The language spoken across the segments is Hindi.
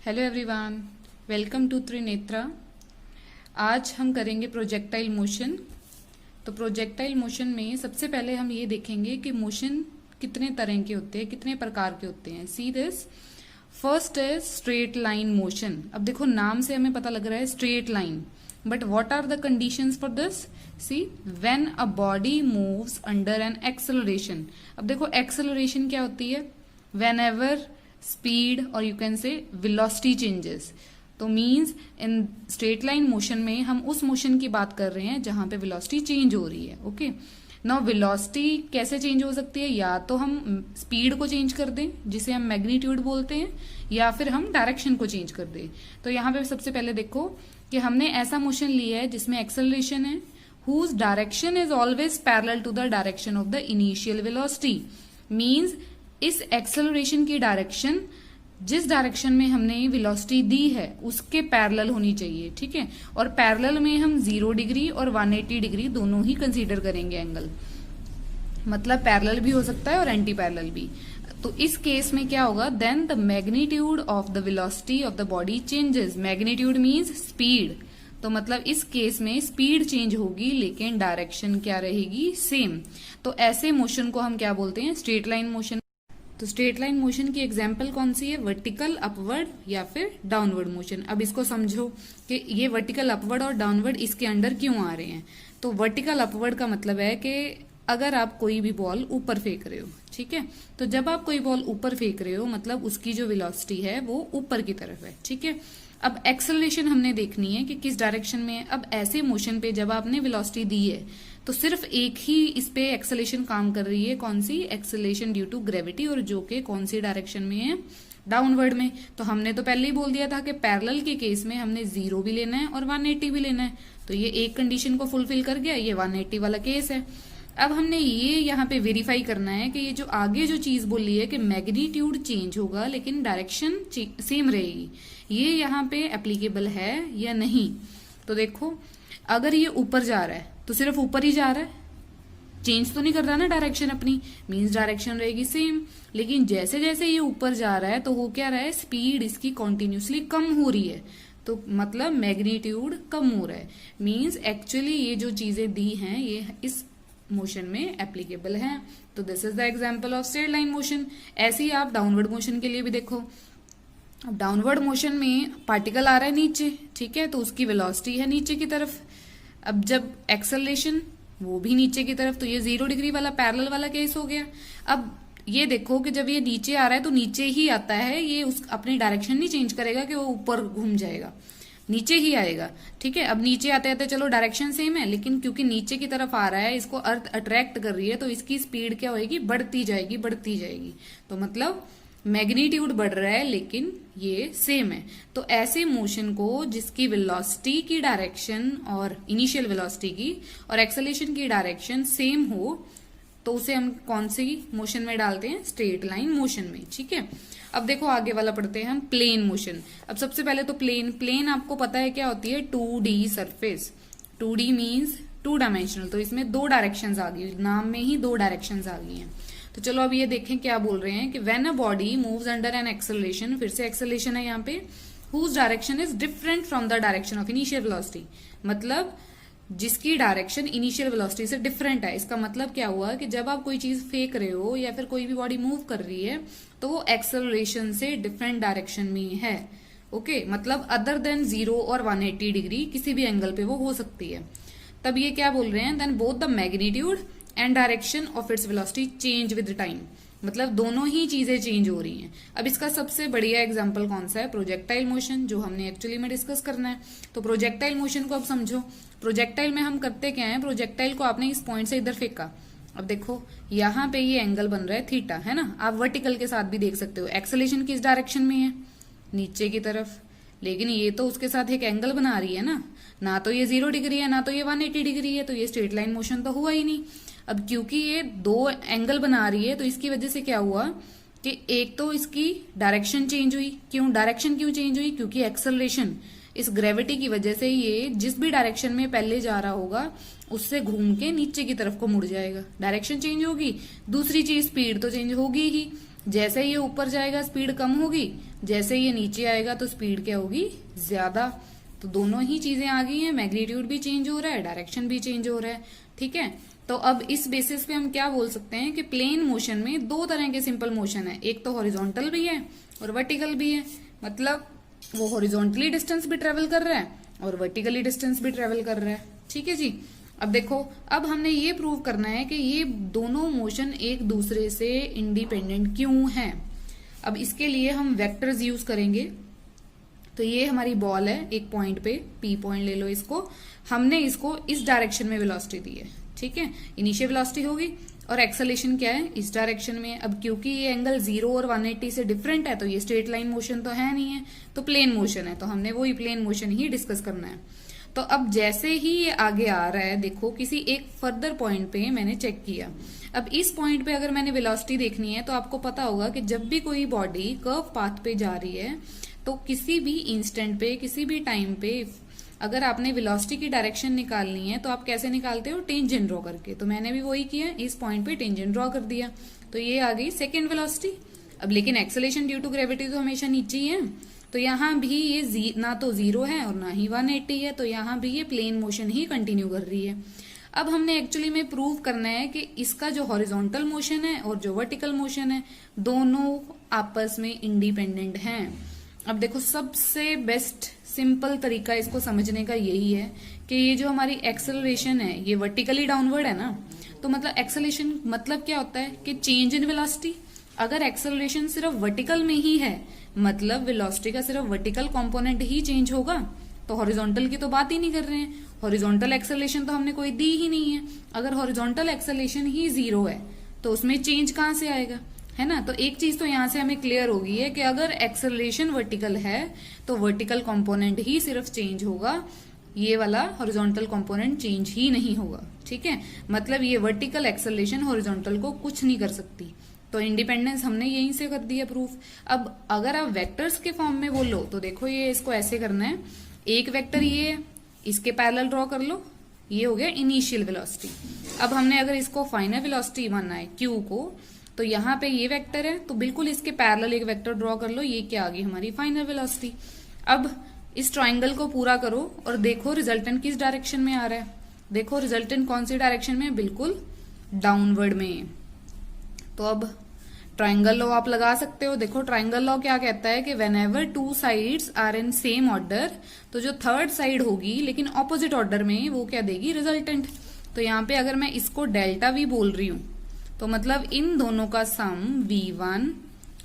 Hello everyone, welcome to Trinetra. आज हम करेंगे प्रोजेक्टाइल मोशन। तो प्रोजेक्टाइल मोशन में सबसे पहले हम ये देखेंगे कि मोशन कितने तरह के होते हैं, कितने प्रकार के होते हैं। सी दिस, फर्स्ट है स्ट्रेट लाइन मोशन। अब देखो नाम से हमें पता लग रहा है straight line, but what are the conditions for this? See, when a body moves under an acceleration. अब देखो एक्सेलरेशन क्या होती है? whenever speed or you can say velocity changes। तो means in straight line motion में हम उस मोशन की बात कर रहे हैं जहां पे वेलोसिटी चेंज हो रही है। ओके, नाउ वेलोसिटी कैसे चेंज हो सकती है? या तो हम स्पीड को चेंज कर दें जिसे हम मैग्नीट्यूड बोलते हैं, या फिर हम डायरेक्शन को चेंज कर दें। तो यहाँ पे सबसे पहले देखो कि हमने ऐसा मोशन लिया है जिसमें एक्सेलरेशन है, whose direction is always parallel to the direction of the initial velocity। Means इस एक्सेलरेशन की डायरेक्शन जिस डायरेक्शन में हमने वेलोसिटी दी है उसके पैरेलल होनी चाहिए। ठीक है, और पैरेलल में हम 0 डिग्री और 180 डिग्री दोनों ही कंसीडर करेंगे एंगल। मतलब पैरेलल भी हो सकता है और एंटी पैरेलल भी। तो इस केस में क्या होगा? Then the magnitude of the velocity of the body changes. Magnitude means speed. तो मतलब इस केस में स्पीड चेंज होगी लेकिन डायरेक्शन क्या रहेगी? सेम। तो ऐसे मोशन को हम क्या बोलते हैं? Straight line motion. तो स्ट्रेट लाइन मोशन की एग्जाम्पल कौन सी है? वर्टिकल अपवर्ड या फिर डाउनवर्ड मोशन। अब इसको समझो कि ये वर्टिकल अपवर्ड और डाउनवर्ड इसके अंडर क्यों आ रहे हैं। तो वर्टिकल अपवर्ड का मतलब है कि अगर आप कोई भी बॉल ऊपर फेंक रहे हो, ठीक है, तो जब आप कोई बॉल ऊपर फेंक रहे हो मतलब उसकी जो वेलोसिटी है वो ऊपर की तरफ है। ठीक है, अब एक्सेलरेशन हमने देखनी है कि किस डायरेक्शन में है। अब ऐसे मोशन पे जब आपने वेलोसिटी दी है तो सिर्फ एक ही इस पे एक्सेलेरेशन काम कर रही है। कौन सी? एक्सेलेरेशन ड्यू टू ग्रेविटी, और जो कि कौन सी डायरेक्शन में है? डाउनवर्ड में। तो हमने तो पहले ही बोल दिया था कि पैरेलल के केस में हमने 0 भी लेना है और 180 भी लेना है। तो ये एक कंडीशन को फुलफिल कर गया, ये 180 वाला केस है। अब हमने ये यहाँ पे वेरीफाई करना है कि ये जो आगे जो चीज बोली है कि मैग्नीट्यूड चेंज होगा लेकिन डायरेक्शन सेम रहेगी, ये यहाँ पे एप्लीकेबल है या नहीं। तो देखो, अगर ये ऊपर जा रहा है तो सिर्फ ऊपर ही जा रहा है, चेंज तो नहीं कर रहा ना डायरेक्शन अपनी, मीन्स डायरेक्शन रहेगी सेम। लेकिन जैसे जैसे ये ऊपर जा रहा है तो हो क्या रहा है? स्पीड इसकी कॉन्टिन्यूसली कम हो रही है। तो मतलब मैग्नीट्यूड कम हो रहा है। मीन्स एक्चुअली ये जो चीजें दी हैं ये इस मोशन में एप्लीकेबल है। तो this is the example of straight line motion. ऐसे ही आप डाउनवर्ड मोशन के लिए भी देखो। अब डाउनवर्ड मोशन में पार्टिकल आ रहा है नीचे, ठीक है, तो उसकी वेलोसिटी है नीचे की तरफ। अब जब एक्सेलरेशन वो भी नीचे की तरफ, तो ये 0 डिग्री वाला पैरेलल वाला केस हो गया। अब ये देखो कि जब ये नीचे आ रहा है तो नीचे ही आता है, ये उस अपनी डायरेक्शन नहीं चेंज करेगा कि वो ऊपर घूम जाएगा, नीचे ही आएगा। ठीक है, अब नीचे आते आते चलो डायरेक्शन सेम है, लेकिन क्योंकि नीचे की तरफ आ रहा है, इसको अर्थ अट्रैक्ट कर रही है, तो इसकी स्पीड क्या होगी? बढ़ती जाएगी, बढ़ती जाएगी। तो मतलब मैग्नीट्यूड बढ़ रहा है लेकिन ये सेम है। तो ऐसे मोशन को जिसकी वेलोसिटी की डायरेक्शन और इनिशियल वेलोसिटी की और एक्सेलरेशन की डायरेक्शन सेम हो तो उसे हम कौन सी मोशन में डालते हैं? स्ट्रेट लाइन मोशन में। ठीक है, अब देखो आगे वाला पढ़ते हैं हम, प्लेन मोशन। अब सबसे पहले तो प्लेन आपको पता है क्या होती है? 2D surface. 2D means 2 dimensional. तो इसमें 2 डायरेक्शंस आ गई, नाम में ही 2 डायरेक्शंस आ गई हैं। तो चलो अब ये देखें क्या बोल रहे हैं कि when a body moves under an acceleration, फिर से एक्सेलरेशन है यहाँ पे, whose direction is different from the direction of initial velocity. मतलब जिसकी डायरेक्शन इनिशियल वेलोसिटी से डिफरेंट है। इसका मतलब क्या हुआ कि जब आप कोई चीज फेंक रहे हो या फिर कोई भी बॉडी मूव कर रही है तो वो एक्सेलरेशन से डिफरेंट डायरेक्शन में है। ओके, मतलब अदर देन 0 और 180 डिग्री किसी भी एंगल पे वो हो सकती है। तब ये क्या बोल रहे हैं? Then both the magnitude and direction of its velocity change with time. मतलब दोनों ही चीजें चेंज हो रही हैं। अब इसका सबसे बढ़िया एग्जांपल कौन सा है? प्रोजेक्टाइल मोशन, जो हमने एक्चुअली में डिस्कस करना है। तो प्रोजेक्टाइल मोशन को अब समझो। प्रोजेक्टाइल में हम करते क्या है? प्रोजेक्टाइल को आपने इस पॉइंट से इधर फेंका। अब देखो यहाँ पे ये एंगल बन रहा है थीटा, है ना। आप वर्टिकल के साथ भी देख सकते हो। एक्सेलेरेशन किस डायरेक्शन में है? नीचे की तरफ। लेकिन ये तो उसके साथ एक एंगल बना रही है ना तो ये 0 डिग्री है ना तो ये 180 डिग्री है, तो ये स्ट्रेट लाइन मोशन तो हुआ ही नहीं। अब क्योंकि ये 2 एंगल बना रही है तो इसकी वजह से क्या हुआ कि एक तो इसकी डायरेक्शन चेंज हुई। क्यों डायरेक्शन क्यों चेंज हुई? क्योंकि एक्सेलरेशन, इस ग्रेविटी की वजह से ये जिस भी डायरेक्शन में पहले जा रहा होगा उससे घूम के नीचे की तरफ को मुड़ जाएगा, डायरेक्शन चेंज होगी। दूसरी चीज स्पीड तो चेंज होगी ही। जैसे ये ऊपर जाएगा स्पीड कम होगी, जैसे ये नीचे आएगा तो स्पीड क्या होगी, ज्यादा। तो दोनों ही चीजें आ गई हैं, मैग्नीट्यूड भी चेंज हो रहा है, डायरेक्शन भी चेंज हो रहा है। ठीक है, तो अब इस बेसिस पे हम क्या बोल सकते हैं कि प्लेन मोशन में दो तरह के सिंपल मोशन है, एक तो हॉरिजॉन्टल भी है और वर्टिकल भी है। मतलब वो हॉरिजॉन्टली डिस्टेंस भी ट्रेवल कर रहा है और वर्टिकली डिस्टेंस भी ट्रेवल कर रहा है। ठीक है जी। अब देखो, अब हमने ये प्रूव करना है कि ये दोनों मोशन एक दूसरे से इंडिपेंडेंट क्यों हैं। अब इसके लिए हम वेक्टर्स यूज करेंगे। तो ये हमारी बॉल है एक पॉइंट पे, पी पॉइंट ले लो इसको, हमने इसको इस डायरेक्शन में वेलोसिटी दी है। ठीक है, इनिशियल वेलोसिटी होगी और एक्सेलेरेशन क्या है, इस डायरेक्शन में। अब क्योंकि ये एंगल 0 और 180 से डिफरेंट है तो ये स्ट्रेट लाइन मोशन तो है नहीं है, तो प्लेन मोशन है, तो हमने वही प्लेन मोशन ही डिस्कस करना है। तो अब जैसे ही ये आगे आ रहा है, देखो किसी एक फर्दर पॉइंट पे मैंने चेक किया। अब इस पॉइंट पे अगर मैंने वेलोसिटी देखनी है तो आपको पता होगा कि जब भी कोई बॉडी कर्व पाथ पे जा रही है तो किसी भी इंस्टेंट पे, किसी भी टाइम पे अगर आपने वेलोसिटी की डायरेक्शन निकालनी है तो आप कैसे निकालते हो, टेंजेंट ड्रॉ करके। तो मैंने भी वही किया, इस पॉइंट पे टेंजेंट ड्रॉ कर दिया, तो ये आ गई सेकेंड वेलोसिटी। अब लेकिन एक्सेलेरेशन ड्यू टू ग्रेविटी तो हमेशा नीचे ही है, तो यहाँ भी ये ना तो 0 है और ना ही 180 है, तो यहाँ भी ये प्लेन मोशन ही कंटिन्यू कर रही है। अब हमने एक्चुअली में प्रूव करना है कि इसका जो हॉरिजॉन्टल मोशन है और जो वर्टिकल मोशन है दोनों आपस में इंडिपेंडेंट हैं। अब देखो, सबसे बेस्ट सिंपल तरीका इसको समझने का यही है कि ये जो हमारी एक्सेलरेशन है ये वर्टिकली डाउनवर्ड है ना, तो मतलब एक्सेलरेशन मतलब क्या होता है कि चेंज इन वेलोसिटी। अगर एक्सेलरेशन सिर्फ वर्टिकल में ही है, मतलब वेलोसिटी का सिर्फ वर्टिकल कंपोनेंट ही चेंज होगा, तो हॉरिजॉन्टल की तो बात ही नहीं कर रहे हैं। हॉरिजॉन्टल एक्सेलरेशन तो हमने कोई दी ही नहीं है। अगर हॉरिजॉन्टल एक्सेलरेशन ही 0 है तो उसमें चेंज कहां से आएगा, है ना। तो एक चीज तो यहां से हमें क्लियर हो गई है कि अगर एक्सेलरेशन वर्टिकल है तो वर्टिकल कंपोनेंट ही सिर्फ चेंज होगा, ये वाला हॉरिजॉन्टल कंपोनेंट चेंज ही नहीं होगा। ठीक है, मतलब ये वर्टिकल एक्सेलरेशन हॉरिजॉन्टल को कुछ नहीं कर सकती। तो इंडिपेंडेंस हमने यहीं से कर दिया प्रूफ। अब अगर आप वेक्टर्स के फॉर्म में बोलो तो देखो, ये इसको ऐसे करना है, एक वेक्टर ये इसके पैरेलल ड्रॉ कर लो, ये हो गया इनिशियल वेलोसिटी। अब हमने अगर इसको फाइनल वेलोसिटी मानना है क्यू को, तो यहाँ पे ये वेक्टर है तो बिल्कुल इसके पैरेलल एक वेक्टर ड्रॉ कर लो, ये क्या आ गई हमारी फाइनल वेलोसिटी। अब इस ट्राइंगल को पूरा करो और देखो रिजल्टेंट किस डायरेक्शन में आ रहा है। देखो रिजल्टेंट कौन सी डायरेक्शन में, बिल्कुल डाउनवर्ड में। तो अब ट्राइंगल लॉ आप लगा सकते हो। देखो ट्राइंगल लॉ क्या कहता है कि whenever 2 sides are in same order, तो जो थर्ड साइड होगी लेकिन ऑपोजिट ऑर्डर में, वो क्या देगी, रिजल्टेंट। तो यहाँ पे अगर मैं इसको डेल्टा वी बोल रही हूं तो मतलब इन दोनों का सम V1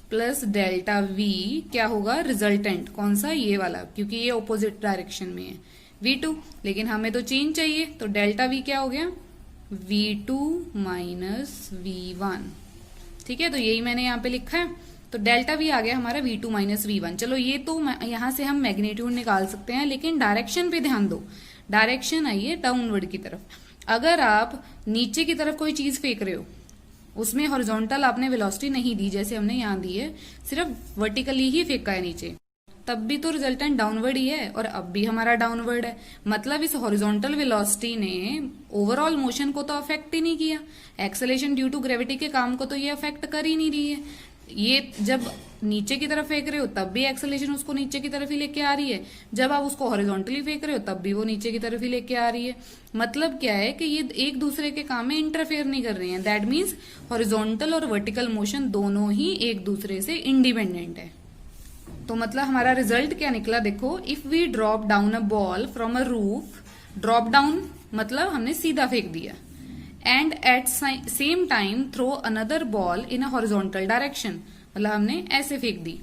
प्लस डेल्टा वी क्या होगा, रिजल्टेंट। कौन सा, ये वाला, क्योंकि ये ऑपोजिट डायरेक्शन में है V2, लेकिन हमें तो चेंज चाहिए, तो डेल्टा वी क्या हो गया, V2 माइनस V1। ठीक है, तो यही मैंने यहाँ पे लिखा है। तो डेल्टा वी आ गया हमारा V2 माइनस V1। चलो ये तो यहाँ से हम मैग्नीट्यूड निकाल सकते हैं, लेकिन डायरेक्शन पे ध्यान दो, डायरेक्शन आई है डाउनवर्ड की तरफ। अगर आप नीचे की तरफ कोई चीज फेंक रहे हो, उसमें हॉरिजॉन्टल आपने वेलोसिटी नहीं दी जैसे हमने यहाँ दी है, सिर्फ वर्टिकली ही फेंका है नीचे, तब भी तो रिजल्टेंट डाउनवर्ड ही है, और अब भी हमारा डाउनवर्ड है। मतलब इस हॉरिजॉन्टल वेलोसिटी ने ओवरऑल मोशन को तो अफेक्ट ही नहीं किया, एक्सेलरेशन ड्यू टू ग्रेविटी के काम को तो ये अफेक्ट कर ही नहीं रही है। ये जब नीचे की तरफ फेंक रहे हो तब भी एक्सेलरेशन उसको नीचे की तरफ ही लेके आ रही है, जब आप उसको हॉरिजॉन्टली फेंक रहे हो तब भी वो नीचे की तरफ ही लेके आ रही है। मतलब क्या है कि ये एक दूसरे के काम में इंटरफेयर नहीं कर रही हैं। दैट मीन्स हॉरिजॉन्टल और वर्टिकल मोशन दोनों ही एक दूसरे से इंडिपेंडेंट है। तो मतलब हमारा रिजल्ट क्या निकला, देखो, if we drop down a ball from a roof, drop down मतलब हमने सीधा फेंक दिया, and at same time throw another ball in a horizontal direction, मतलब हमने ऐसे फेंक दी,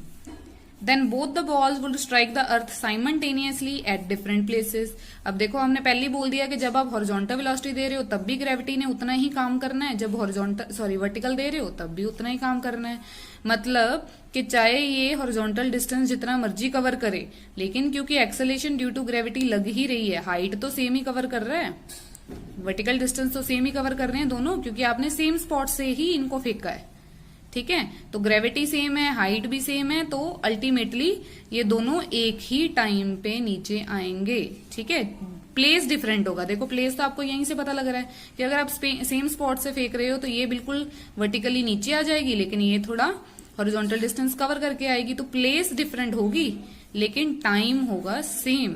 then both the balls will strike the earth simultaneously at different places. अब देखो हमने पहले ही बोल दिया कि जब आप हॉरिजॉन्टल वेलोसिटी दे रहे हो तब भी ग्रेविटी ने उतना ही काम करना है, जब वर्टिकल दे रहे हो तब भी उतना ही काम करना है। मतलब कि चाहे ये हॉरिजॉन्टल डिस्टेंस जितना मर्जी कवर करे, लेकिन क्योंकि एक्सेलरेशन ड्यू टू ग्रेविटी लग ही रही है, हाइट तो सेम ही कवर कर रहा है, वर्टिकल डिस्टेंस तो सेम ही कवर कर रहे हैं दोनों, क्योंकि आपने सेम स्पॉट से ही इनको फेंका है। ठीक है, तो ग्रेविटी सेम है, हाइट भी सेम है, तो अल्टीमेटली ये दोनों एक ही टाइम पे नीचे आएंगे। ठीक है, प्लेस डिफरेंट होगा। देखो प्लेस तो आपको यहीं से पता लग रहा है कि अगर आप सेम स्पॉट से फेंक रहे हो तो ये बिल्कुल वर्टिकली नीचे आ जाएगी, लेकिन ये थोड़ा हॉरिजॉन्टल डिस्टेंस कवर करके आएगी, तो प्लेस डिफरेंट होगी लेकिन टाइम होगा सेम,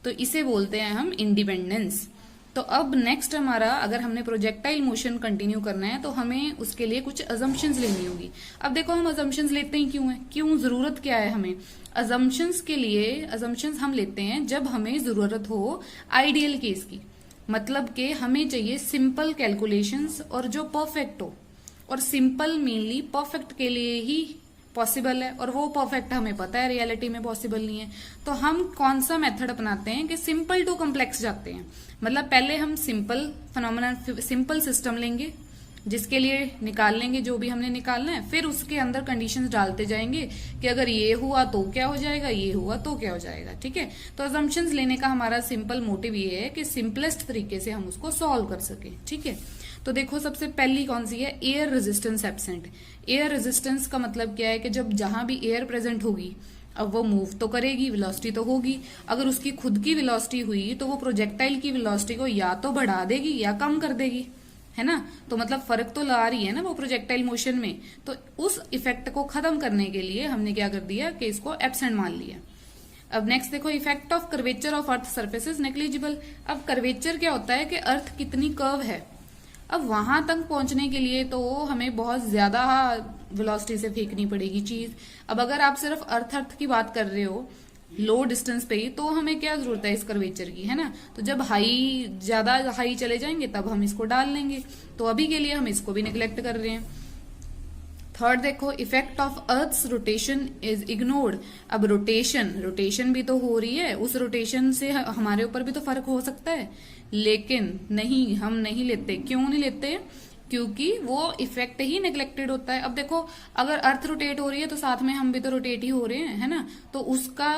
तो इसे बोलते हैं हम इंडिपेंडेंस। तो अब नेक्स्ट हमारा, अगर हमने प्रोजेक्टाइल मोशन कंटिन्यू करना है तो हमें उसके लिए कुछ अजम्पशंस लेनी होगी। अब देखो हम अजम्पशंस लेते ही क्यों है, क्यों, जरूरत क्या है हमें अजम्पशंस के लिए? अजम्पशंस हम लेते हैं जब हमें जरूरत हो आइडियल केस की, मतलब कि हमें चाहिए सिंपल कैलकुलेशंस और जो परफेक्ट हो, और सिंपल मेनली परफेक्ट के लिए ही पॉसिबल है, और वो परफेक्ट हमें पता है रियलिटी में पॉसिबल नहीं है। तो हम कौन सा मेथड अपनाते हैं कि सिंपल टू कॉम्प्लेक्स जाते हैं, मतलब पहले हम सिंपल फिनोमेना, सिंपल सिस्टम लेंगे जिसके लिए निकाल लेंगे जो भी हमने निकालना है, फिर उसके अंदर कंडीशंस डालते जाएंगे कि अगर ये हुआ तो क्या हो जाएगा, ये हुआ तो क्या हो जाएगा। ठीक है, तो अजम्पशंस लेने का हमारा सिंपल मोटिव ये है कि सिंपलेस्ट तरीके से हम उसको सॉल्व कर सके। ठीक है, तो देखो सबसे पहली कौन सी है, air resistance absent. Air resistance का मतलब क्या है कि जब जहां भी एयर प्रेजेंट होगी, अब वो मूव तो करेगी, वेलोसिटी तो होगी, अगर उसकी खुद की वेलोसिटी हुई तो वो प्रोजेक्टाइल की वेलोसिटी को या तो बढ़ा देगी या कम कर देगी, है ना। तो मतलब फर्क तो ला रही है ना वो प्रोजेक्टाइल मोशन में। तो उस इफेक्ट को खत्म करने के लिए हमने क्या कर दिया कि इसको एब्सेंट मान लिया। अब नेक्स्ट देखो, effect of curvature of earth surface is negligible. अब कर्वेचर क्या होता है कि अर्थ कितनी कर्व है, अब वहां तक पहुंचने के लिए तो हमें बहुत ज्यादा वेलोसिटी से फेंकनी पड़ेगी चीज। अब अगर आप सिर्फ अर्थ की बात कर रहे हो लो डिस्टेंस पे ही, तो हमें क्या जरूरत है इस कर्वेचर की, है ना। तो जब ज्यादा हाई चले जाएंगे तब हम इसको डाल लेंगे, तो अभी के लिए हम इसको भी निगलेक्ट कर रहे हैं। थर्ड देखो, effect of earth's rotation is ignored. अब रोटेशन भी तो हो रही है, उस रोटेशन से हमारे ऊपर भी तो फर्क हो सकता है, लेकिन नहीं, हम नहीं लेते। क्यों नहीं लेते? क्योंकि वो इफेक्ट ही नेग्लेक्टेड होता है। अब देखो अगर अर्थ रोटेट हो रही है तो साथ में हम भी तो रोटेट ही हो रहे हैं, है ना। तो उसका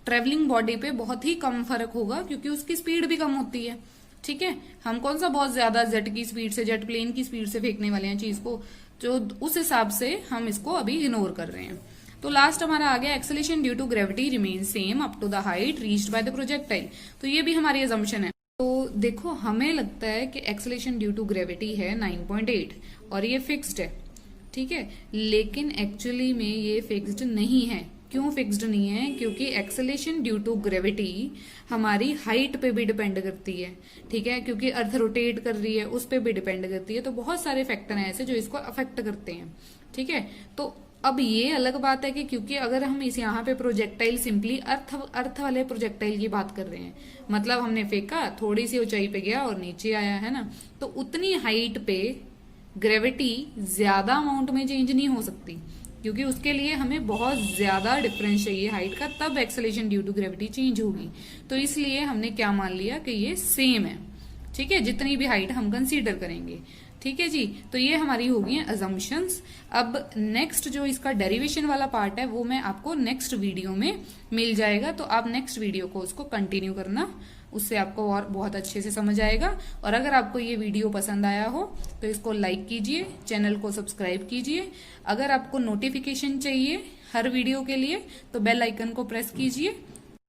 ट्रेवलिंग बॉडी पे बहुत ही कम फर्क होगा क्योंकि उसकी स्पीड भी कम होती है। ठीक है, हम कौन सा बहुत ज्यादा जेट की स्पीड से, जेट प्लेन की स्पीड से फेंकने वाले हैं चीज को, जो उस हिसाब से हम इसको अभी इग्नोर कर रहे हैं। तो लास्ट हमारा आ गया, acceleration due to gravity remain same up to the height reached by the projectile. तो ये भी हमारी अजम्पशन है। तो देखो हमें लगता है कि एक्सेलेरेशन ड्यू टू ग्रेविटी है 9.8 और ये फिक्स्ड है, ठीक है, लेकिन एक्चुअली में ये फिक्स्ड नहीं है। क्यों फिक्स्ड नहीं है? क्योंकि एक्सेलेरेशन ड्यू टू ग्रेविटी हमारी हाइट पे भी डिपेंड करती है, ठीक है, क्योंकि अर्थ रोटेट कर रही है उस पे भी डिपेंड करती है। तो बहुत सारे फैक्टर हैं ऐसे जो इसको अफेक्ट करते हैं, ठीक है। तो अब ये अलग बात है कि क्योंकि अगर हम इस यहाँ पे प्रोजेक्टाइल सिंपली अर्थ वाले प्रोजेक्टाइल की बात कर रहे हैं, मतलब हमने फेंका, थोड़ी सी ऊंचाई पे गया और नीचे आया, है ना, तो उतनी हाइट पे ग्रेविटी ज्यादा अमाउंट में चेंज नहीं हो सकती क्योंकि उसके लिए हमें बहुत ज्यादा डिफरेंस चाहिए हाइट का, तब acceleration due to gravity change होगी। तो इसलिए हमने क्या मान लिया कि ये सेम है, ठीक है, जितनी भी हाइट हम कंसीडर करेंगे। ठीक है जी, तो ये हमारी होगी अजम्पशंस। अब नेक्स्ट जो इसका डेरिवेशन वाला पार्ट है वो मैं आपको नेक्स्ट वीडियो में मिल जाएगा, तो आप नेक्स्ट वीडियो को उसको कंटिन्यू करना, उससे आपको और बहुत अच्छे से समझ आएगा। और अगर आपको ये वीडियो पसंद आया हो तो इसको लाइक कीजिए, चैनल को सब्सक्राइब कीजिए। अगर आपको नोटिफिकेशन चाहिए हर वीडियो के लिए तो बेल आइकन को प्रेस कीजिए